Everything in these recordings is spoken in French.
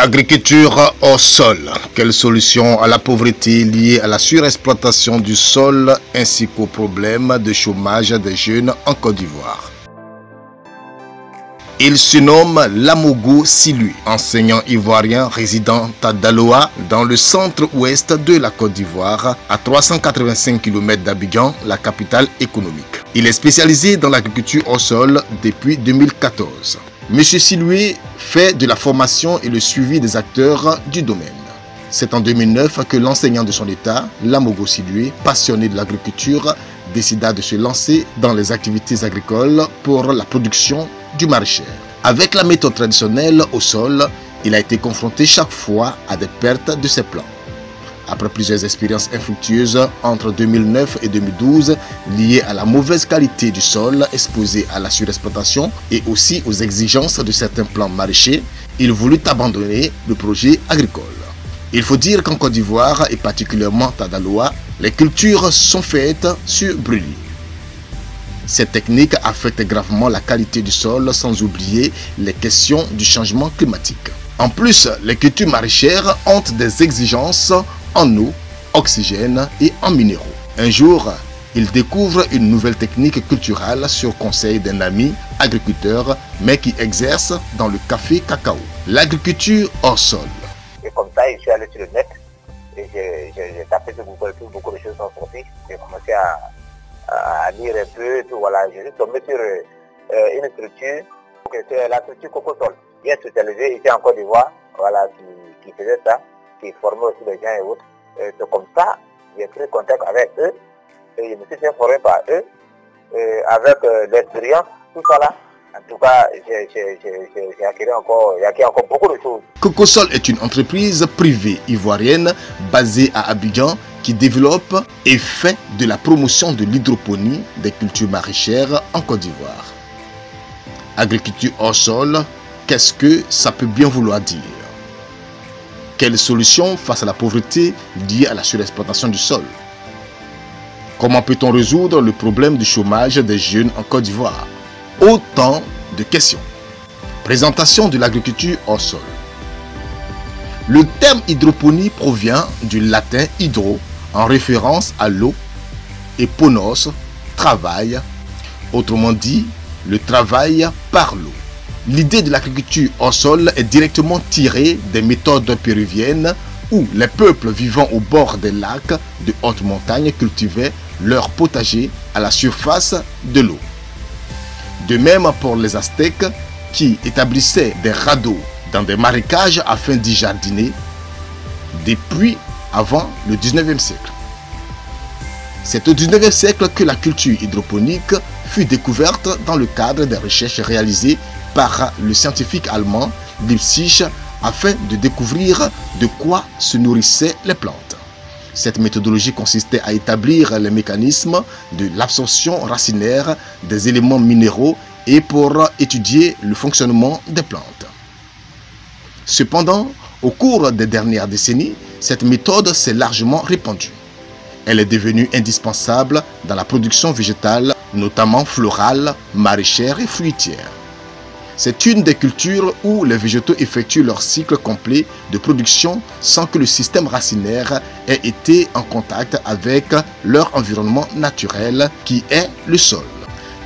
Agriculture au sol. Quelle solution à la pauvreté liée à la surexploitation du sol ainsi qu'au problème de chômage des jeunes en Côte d'Ivoire? Il se nomme Lamogo Silui, enseignant ivoirien résident à Daloa, dans le centre-ouest de la Côte d'Ivoire, à 385 km d'Abidjan, la capitale économique. Il est spécialisé dans l'agriculture au sol depuis 2014. M. Silui fait de la formation et le suivi des acteurs du domaine. C'est en 2009 que l'enseignant de son état, Lamogo Silui, passionné de l'agriculture, décida de se lancer dans les activités agricoles pour la production du maraîcher. Avec la méthode traditionnelle au sol, il a été confronté chaque fois à des pertes de ses plants. Après plusieurs expériences infructueuses entre 2009 et 2012 liées à la mauvaise qualité du sol exposé à la surexploitation et aussi aux exigences de certains plants maraîchers, il voulut abandonner le projet agricole. Il faut dire qu'en Côte d'Ivoire et particulièrement à Daloa, les cultures sont faites sur brûlis. Cette technique affecte gravement la qualité du sol sans oublier les questions du changement climatique. En plus, les cultures maraîchères ont des exigences en eau, oxygène et en minéraux. Un jour, il découvre une nouvelle technique culturelle sur conseil d'un ami agriculteur, mais qui exerce dans le café cacao. L'agriculture hors sol. Et comme ça, je suis allé sur le net et j'ai tapé sur Google, beaucoup de choses sont sorties. J'ai commencé à lire un peu, tout, voilà. Je suis tombé sur une structure, c'est la structure Cocosol, bien spécialisée ici en Côte d'Ivoire, voilà, qui faisait ça, qui formait aussi les gens et autres. C'est comme ça, j'ai pris contact avec eux et je me suis fait former par eux, avec l'expérience, tout ça là. En tout cas, j'ai acquis encore beaucoup de choses. Cocosol est une entreprise privée ivoirienne basée à Abidjan qui développe et fait de la promotion de l'hydroponie des cultures maraîchères en Côte d'Ivoire. Agriculture hors sol, qu'est-ce que ça peut bien vouloir dire? Quelles solutions face à la pauvreté liée à la surexploitation du sol? Comment peut-on résoudre le problème du chômage des jeunes en Côte d'Ivoire? Autant de questions. Présentation de l'agriculture hors sol. Le terme hydroponie provient du latin hydro, en référence à l'eau, et ponos, travail, autrement dit, le travail par l'eau. L'idée de l'agriculture hors sol est directement tirée des méthodes péruviennes où les peuples vivant au bord des lacs de haute montagne cultivaient leur potager à la surface de l'eau. De même pour les Aztèques qui établissaient des radeaux dans des marécages afin d'y jardiner depuis avant le 19e siècle. C'est au 19e siècle que la culture hydroponique fut découverte dans le cadre des recherches réalisées par le scientifique allemand Lipzig afin de découvrir de quoi se nourrissaient les plantes. Cette méthodologie consistait à établir les mécanismes de l'absorption racinaire des éléments minéraux et pour étudier le fonctionnement des plantes. Cependant, au cours des dernières décennies, cette méthode s'est largement répandue. Elle est devenue indispensable dans la production végétale, notamment florale, maraîchère et fruitière. C'est une des cultures où les végétaux effectuent leur cycle complet de production sans que le système racinaire ait été en contact avec leur environnement naturel qui est le sol.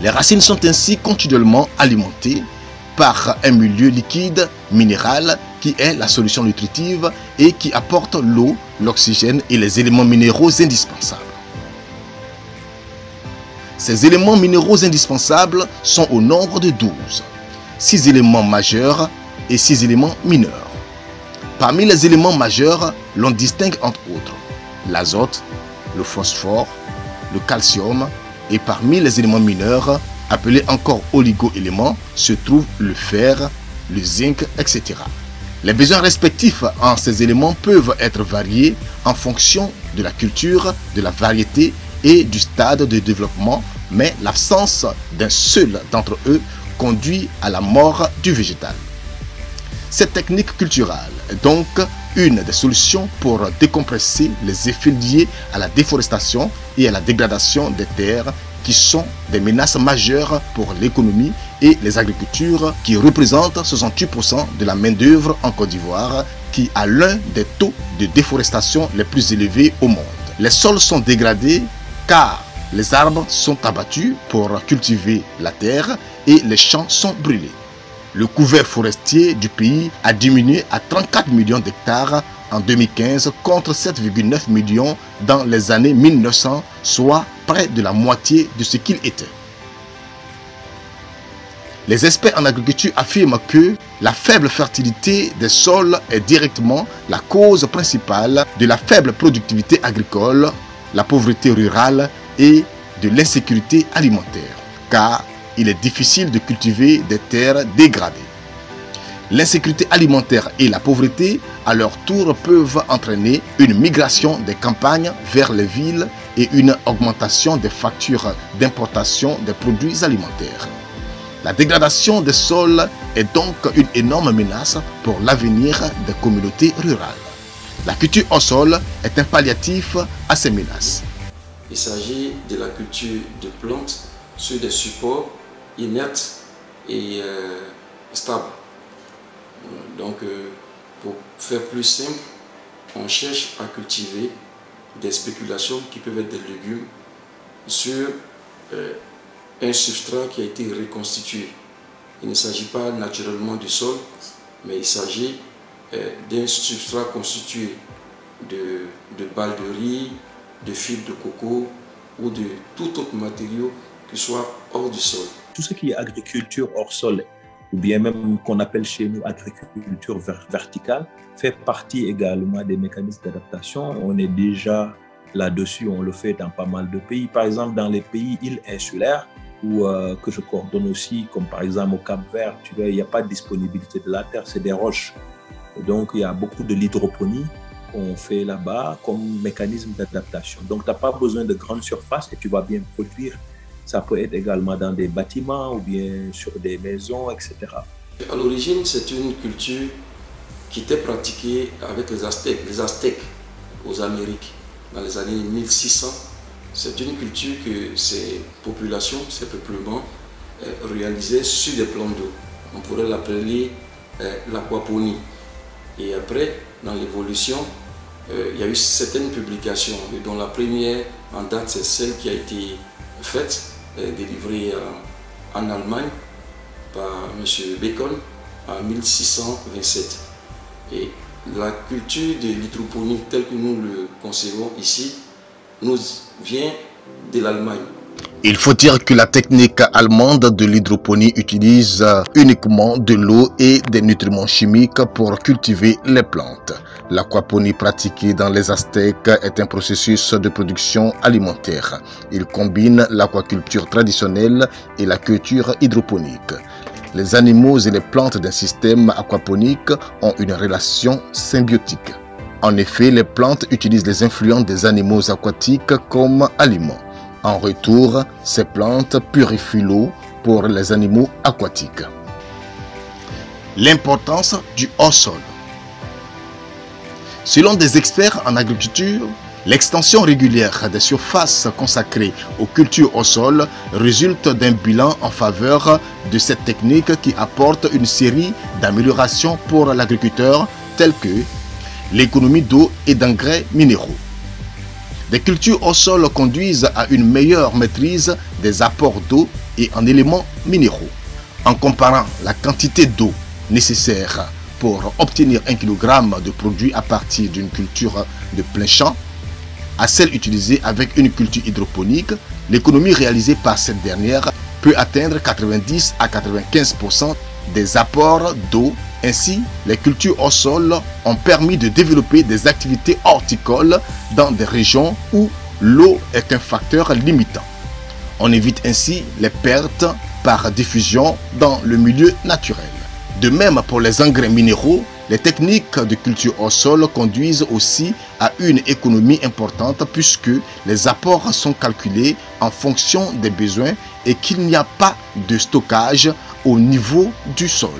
Les racines sont ainsi continuellement alimentées par un milieu liquide minéral qui est la solution nutritive et qui apporte l'eau, l'oxygène et les éléments minéraux indispensables. Ces éléments minéraux indispensables sont au nombre de 12. 6 éléments majeurs et 6 éléments mineurs. Parmi les éléments majeurs, l'on distingue entre autres l'azote, le phosphore, le calcium et parmi les éléments mineurs, appelés encore oligo-éléments, se trouvent le fer, le zinc, etc. Les besoins respectifs en ces éléments peuvent être variés en fonction de la culture, de la variété et du stade de développement, mais l'absence d'un seul d'entre eux conduit à la mort du végétal. Cette technique culturelle est donc une des solutions pour décompresser les effets liés à la déforestation et à la dégradation des terres qui sont des menaces majeures pour l'économie et les agricultures qui représentent 68% de la main-d'œuvre en Côte d'Ivoire, qui a l'un des taux de déforestation les plus élevés au monde. Les sols sont dégradés car les arbres sont abattus pour cultiver la terre et les champs sont brûlés. Le couvert forestier du pays a diminué à 34 millions d'hectares en 2015 contre 7,9 millions dans les années 1900, soit près de la moitié de ce qu'il était. Les experts en agriculture affirment que la faible fertilité des sols est directement la cause principale de la faible productivité agricole, la pauvreté rurale et de l'insécurité alimentaire, car il est difficile de cultiver des terres dégradées. L'insécurité alimentaire et la pauvreté, à leur tour, peuvent entraîner une migration des campagnes vers les villes et une augmentation des factures d'importation des produits alimentaires. La dégradation des sols est donc une énorme menace pour l'avenir des communautés rurales. La culture au sol est un palliatif à ces menaces. Il s'agit de la culture de plantes sur des supports inertes et stables. Donc, pour faire plus simple, on cherche à cultiver des spéculations qui peuvent être des légumes sur un substrat qui a été reconstitué. Il ne s'agit pas naturellement du sol, mais il s'agit d'un substrat constitué de balles de riz, de fibres de coco ou de tout autre matériau qui soit hors du sol. Tout ce qui est agriculture hors sol, ou bien même qu'on appelle chez nous agriculture verticale, fait partie également des mécanismes d'adaptation. On est déjà là-dessus, on le fait dans pas mal de pays. Par exemple, dans les pays îles insulaires, que je coordonne aussi, comme par exemple au Cap-Vert, tu vois, il n'y a pas de disponibilité de la terre, c'est des roches. Et donc, il y a beaucoup de l'hydroponie qu'on fait là-bas comme mécanisme d'adaptation. Donc, tu n'as pas besoin de grandes surfaces et tu vas bien produire. Ça peut être également dans des bâtiments ou bien sur des maisons, etc. À l'origine, c'est une culture qui était pratiquée avec les Aztèques aux Amériques dans les années 1600. C'est une culture que ces populations, ces peuplements réalisaient sur des plans d'eau. On pourrait l'appeler l'aquaponie. Et après, dans l'évolution, il y a eu certaines publications, dont la première en date, c'est celle qui a été faite, délivrée en Allemagne par M. Bacon en 1627. Et la culture de l'hydroponie telle que nous le concevons ici nous vient de l'Allemagne. Il faut dire que la technique allemande de l'hydroponie utilise uniquement de l'eau et des nutriments chimiques pour cultiver les plantes. L'aquaponie pratiquée dans les Aztèques est un processus de production alimentaire. Il combine l'aquaculture traditionnelle et la culture hydroponique. Les animaux et les plantes d'un système aquaponique ont une relation symbiotique. En effet, les plantes utilisent les influences des animaux aquatiques comme aliments. En retour, ces plantes purifient l'eau pour les animaux aquatiques. L'importance du hors-sol. Selon des experts en agriculture, l'extension régulière des surfaces consacrées aux cultures au sol résulte d'un bilan en faveur de cette technique qui apporte une série d'améliorations pour l'agriculteur telles que l'économie d'eau et d'engrais minéraux. Des cultures au sol conduisent à une meilleure maîtrise des apports d'eau et en éléments minéraux. En comparant la quantité d'eau nécessaire pour obtenir 1 kg de produit à partir d'une culture de plein champ à celle utilisée avec une culture hydroponique, l'économie réalisée par cette dernière peut atteindre 90 à 95% des apports d'eau. Ainsi, les cultures au sol ont permis de développer des activités horticoles dans des régions où l'eau est un facteur limitant. On évite ainsi les pertes par diffusion dans le milieu naturel. De même pour les engrais minéraux, les techniques de culture au sol conduisent aussi à une économie importante puisque les apports sont calculés en fonction des besoins et qu'il n'y a pas de stockage au niveau du sol.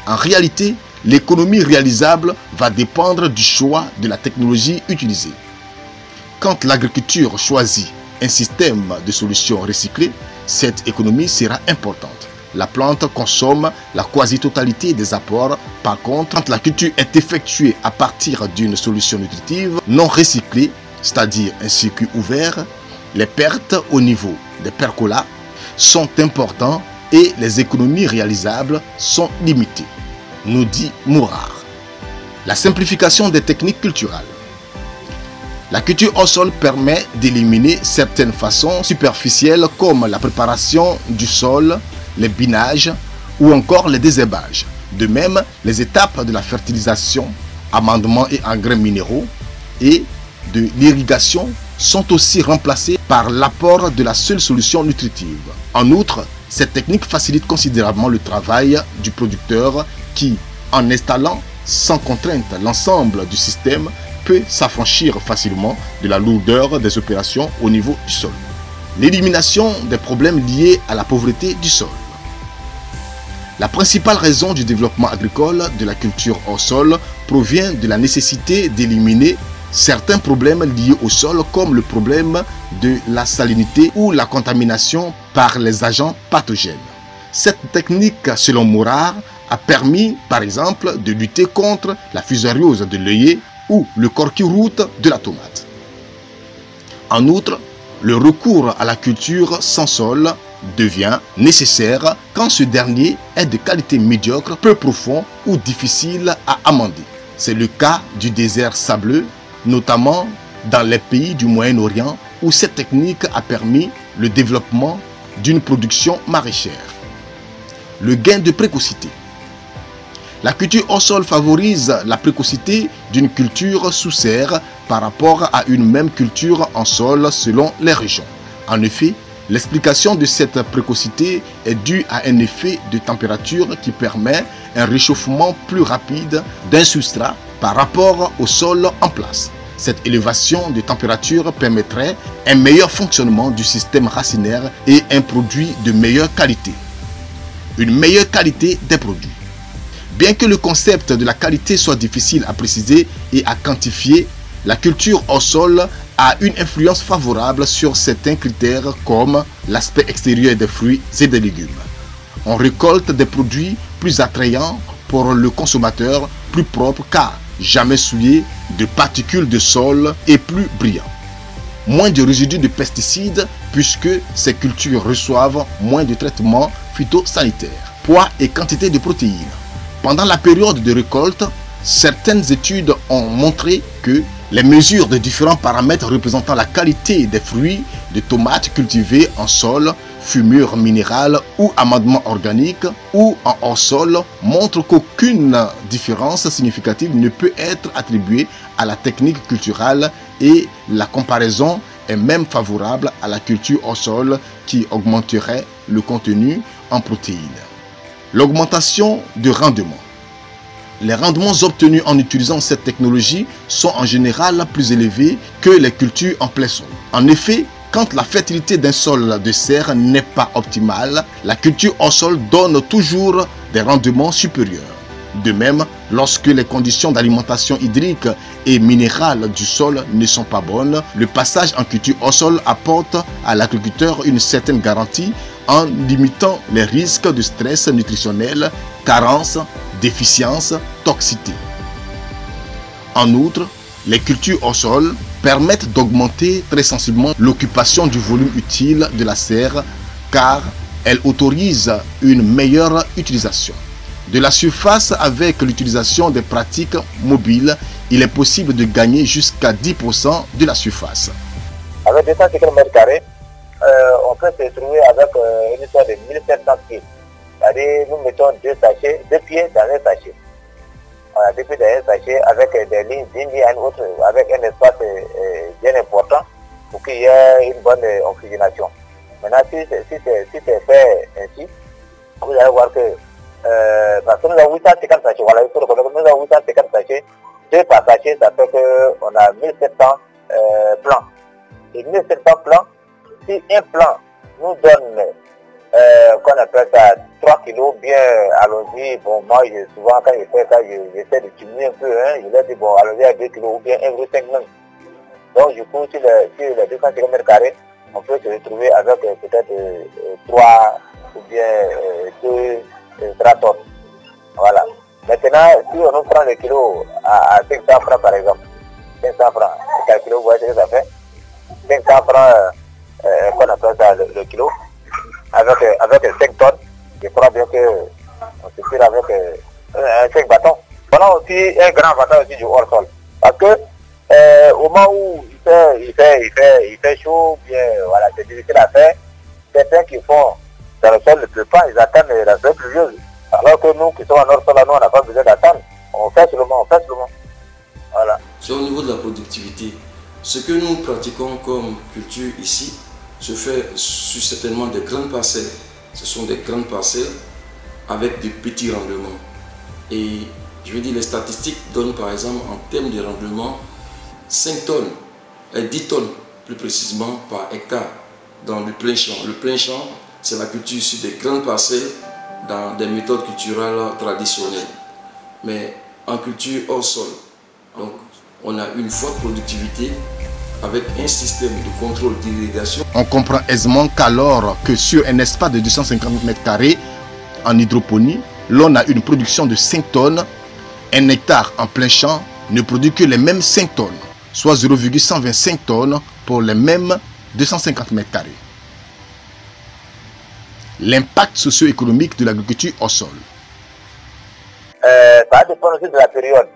En réalité, l'économie réalisable va dépendre du choix de la technologie utilisée. Quand l'agriculture choisit un système de solutions recyclées, cette économie sera importante. La plante consomme la quasi-totalité des apports. Par contre, quand la culture est effectuée à partir d'une solution nutritive non recyclée, c'est-à-dire un circuit ouvert, les pertes au niveau des percolats sont importantes et les économies réalisables sont limitées, nous dit Mourard. La simplification des techniques culturelles. La culture au sol permet d'éliminer certaines façons superficielles comme la préparation du sol, les binages ou encore les désherbages. De même, les étapes de la fertilisation, amendement et engrais minéraux et de l'irrigation sont aussi remplacées par l'apport de la seule solution nutritive. En outre, cette technique facilite considérablement le travail du producteur qui, en installant sans contrainte l'ensemble du système, peut s'affranchir facilement de la lourdeur des opérations au niveau du sol. L'élimination des problèmes liés à la pauvreté du sol. La principale raison du développement agricole de la culture au sol provient de la nécessité d'éliminer certains problèmes liés au sol comme le problème de la salinité ou la contamination par les agents pathogènes. Cette technique, selon Mourard, a permis par exemple de lutter contre la fusariose de l'œillet ou le corky-root de la tomate. En outre, le recours à la culture sans sol devient nécessaire quand ce dernier est de qualité médiocre, peu profond ou difficile à amender. C'est le cas du désert sableux, notamment dans les pays du Moyen-Orient où cette technique a permis le développement d'une production maraîchère. Le gain de précocité. La culture au sol favorise la précocité d'une culture sous serre par rapport à une même culture en sol selon les régions. En effet, l'explication de cette précocité est due à un effet de température qui permet un réchauffement plus rapide d'un substrat par rapport au sol en place. Cette élévation de température permettrait un meilleur fonctionnement du système racinaire et un produit de meilleure qualité. Une meilleure qualité des produits. Bien que le concept de la qualité soit difficile à préciser et à quantifier, la culture au sol a une influence favorable sur certains critères comme l'aspect extérieur des fruits et des légumes. On récolte des produits plus attrayants pour le consommateur, plus propres car jamais souillés de particules de sol et plus brillants. Moins de résidus de pesticides puisque ces cultures reçoivent moins de traitements phytosanitaires. Poids et quantité de protéines. Pendant la période de récolte, certaines études ont montré que les mesures de différents paramètres représentant la qualité des fruits de tomates cultivés en sol, fumure minérale ou amendement organique ou en hors-sol montrent qu'aucune différence significative ne peut être attribuée à la technique culturelle et la comparaison est même favorable à la culture au sol qui augmenterait le contenu en protéines. L'augmentation de rendement. Les rendements obtenus en utilisant cette technologie sont en général plus élevés que les cultures en plein sol. En effet, quand la fertilité d'un sol de serre n'est pas optimale, la culture au sol donne toujours des rendements supérieurs. De même, lorsque les conditions d'alimentation hydrique et minérale du sol ne sont pas bonnes, le passage en culture au sol apporte à l'agriculteur une certaine garantie en limitant les risques de stress nutritionnel, carence, déficience, toxicité. En outre, les cultures au sol permettent d'augmenter très sensiblement l'occupation du volume utile de la serre car elles autorisent une meilleure utilisation. De la surface avec l'utilisation des pratiques mobiles, il est possible de gagner jusqu'à 10% de la surface. Avec 250 mètres carrés, on peut se trouver avec une histoire de 1700 pieds. C'est-à-dire, nous mettons deux pieds dans un sachet. Voilà, deux pieds dans un sachet avec des lignes d'une ligne à une autre, avec un espace bien important pour qu'il y ait une bonne oxygénation. Maintenant, si c'est fait ainsi, vous allez voir que parce que nous avons 850 sachets, voilà, il faut reconnaître que nous avons 850 sachets, deux par sachet, ça fait qu'on a 1700 plants. Et 1700 plants, si un plant nous donne qu'on appelle ça 3 kilos, bien allons-y, bon moi souvent quand je fais ça, j'essaie de diminuer un peu, hein, je leur dis bon allons-y à 2 kilos ou bien 1,5 même. Donc du coup sur les 250 mètres carrés, on peut se retrouver avec peut-être 3 ou bien 2 tonnes. Voilà. Maintenant, si on nous prend le kilo à 500 francs par exemple, 500 francs, calculez, vous voyez ce que ça fait. 500 francs, qu'on appelle ça le kilo, avec 5 tonnes, je crois bien qu'on se tire avec 5 bâtons. Voilà aussi un grand avantage aussi du hors-sol. Parce que au moment où il fait chaud, bien, voilà, c'est difficile à faire, certains qui font dans le sol ne peuvent pas, ils attendent la saison pluvieuse. Alors que nous qui sommes en hors-sol, nous, on n'a pas besoin d'attendre. On fait seulement. Voilà. C'est au niveau de la productivité. Ce que nous pratiquons comme culture ici se fait sur certainement des grandes parcelles. Ce sont des grandes parcelles avec des petits rendements. Et je veux dire, les statistiques donnent par exemple en termes de rendement 5 tonnes, 10 tonnes plus précisément par hectare dans le plein champ. Le plein champ, c'est la culture sur des grandes parcelles dans des méthodes culturelles traditionnelles. Mais en culture hors sol, donc on a une forte productivité avec un système de contrôle d'irrigation. On comprend aisément qu'alors que sur un espace de 250 m² en hydroponie, l'on a une production de 5 tonnes, un hectare en plein champ ne produit que les mêmes 5 tonnes, soit 0,125 tonnes pour les mêmes 250 m². L'impact socio-économique de l'agriculture au sol. Ça dépend aussi de la période.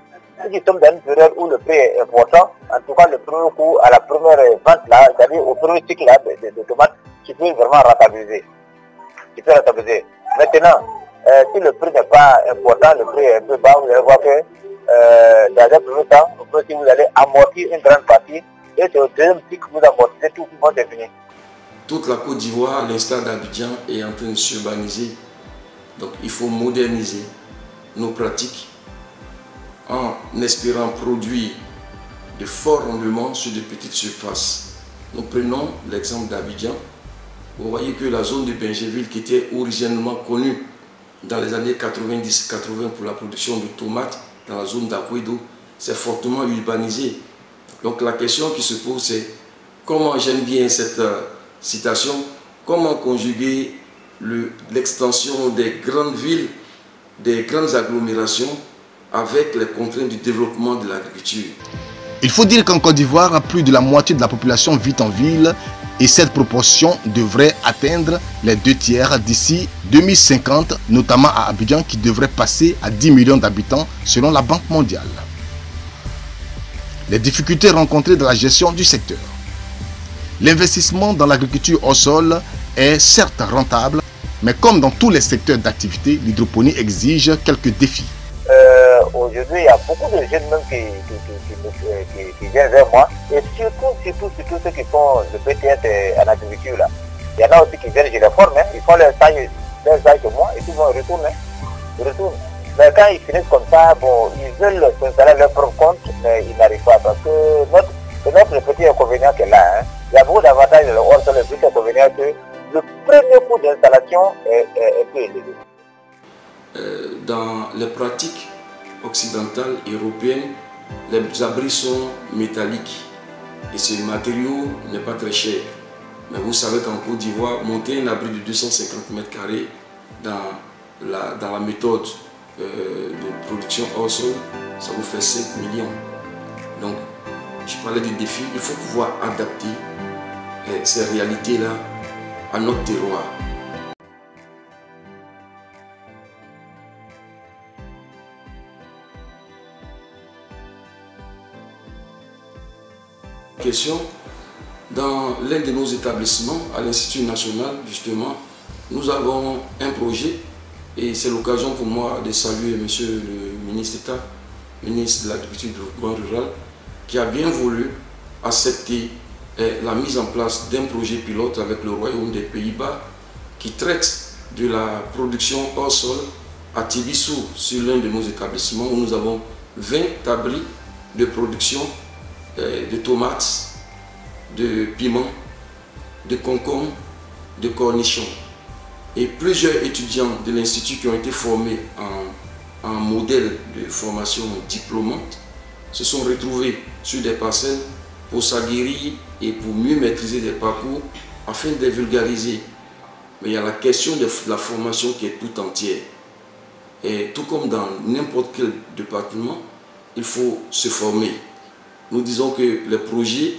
Si nous sommes dans une période où le prix est important, en tout cas le premier coup, à la première vente, là, c'est-à-dire au premier cycle là, de tomates, tu peux vraiment rentabiliser. Maintenant, si le prix n'est pas important, le prix est un peu bas, vous allez voir que dans un premier temps, si vous allez amortir une grande partie, et c'est au deuxième cycle que vous amortissez tout, c'est fini. Toute la Côte d'Ivoire, à l'instar d'Abidjan, est en train de s'urbaniser. Donc il faut moderniser nos pratiques en espérant produire de forts rendements sur de petites surfaces. Nous prenons l'exemple d'Abidjan. Vous voyez que la zone de Benjerville, qui était originellement connue dans les années 90-80 pour la production de tomates, dans la zone d'Akwedo, s'est fortement urbanisée. Donc la question qui se pose, c'est comment, j'aime bien cette citation, comment conjuguer l'extension des grandes villes, des grandes agglomérations avec les contraintes du développement de l'agriculture. Il faut dire qu'en Côte d'Ivoire, plus de la moitié de la population vit en ville et cette proportion devrait atteindre les 2/3 d'ici 2050, notamment à Abidjan qui devrait passer à 10 millions d'habitants selon la Banque mondiale. Les difficultés rencontrées dans la gestion du secteur. L'investissement dans l'agriculture au sol est certes rentable, mais comme dans tous les secteurs d'activité, l'hydroponie exige quelques défis. Aujourd'hui, il y a beaucoup de jeunes même qui viennent vers moi, et surtout ceux qui font le BTS en agriculture là. Il y en a aussi qui viennent, je les forme, ils font leur stage chez moi et puis ils retournent. Mais quand ils finissent comme ça, bon, ils veulent s'installer à leur propre compte, mais ils n'arrivent pas parce que notre petit inconvénient qui est là, hein, il y a beaucoup d'avantages dans le hors-sol, le petit inconvénient que le premier coût d'installation est peu élevé. Dans les pratiques occidentales et européennes, les abris sont métalliques et ce matériau n'est pas très cher. Mais vous savez qu'en Côte d'Ivoire, monter un abri de 250 m² dans la méthode de production hors sol, ça vous fait 5 millions. Donc, je parlais du défi, il faut pouvoir adapter ces réalités-là à notre terroir. Question, dans l'un de nos établissements, à l'Institut national, justement, nous avons un projet et c'est l'occasion pour moi de saluer monsieur le ministre d'État, ministre de l'Agriculture et du Développement rural, qui a bien voulu accepter la mise en place d'un projet pilote avec le Royaume des Pays-Bas qui traite de la production hors sol à Tibissou sur l'un de nos établissements où nous avons 20 abris de production de tomates, de piments, de concombres, de cornichons. Et plusieurs étudiants de l'Institut qui ont été formés en modèle de formation diplômante se sont retrouvés sur des parcelles pour s'aguerrir et pour mieux maîtriser des parcours afin de les vulgariser. Mais il y a la question de la formation qui est tout entière. Et tout comme dans n'importe quel département, il faut se former. Nous disons que les projets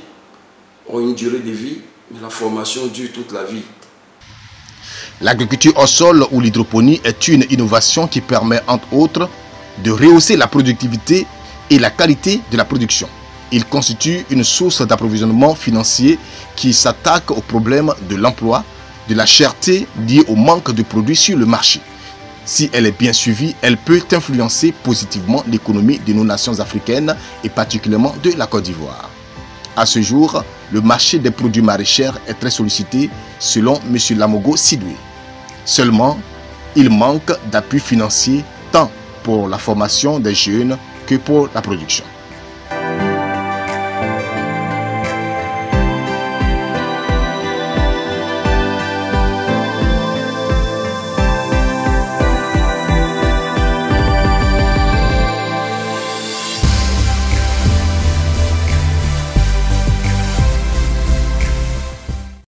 ont une durée de vie, mais la formation dure toute la vie. L'agriculture au sol ou l'hydroponie est une innovation qui permet entre autres de rehausser la productivité et la qualité de la production. Il constitue une source d'approvisionnement financier qui s'attaque au problème de l'emploi, de la cherté liée au manque de produits sur le marché. Si elle est bien suivie, elle peut influencer positivement l'économie de nos nations africaines et particulièrement de la Côte d'Ivoire. À ce jour, le marché des produits maraîchers est très sollicité selon M. Lamogo Sidoué. Seulement, il manque d'appui financier tant pour la formation des jeunes que pour la production.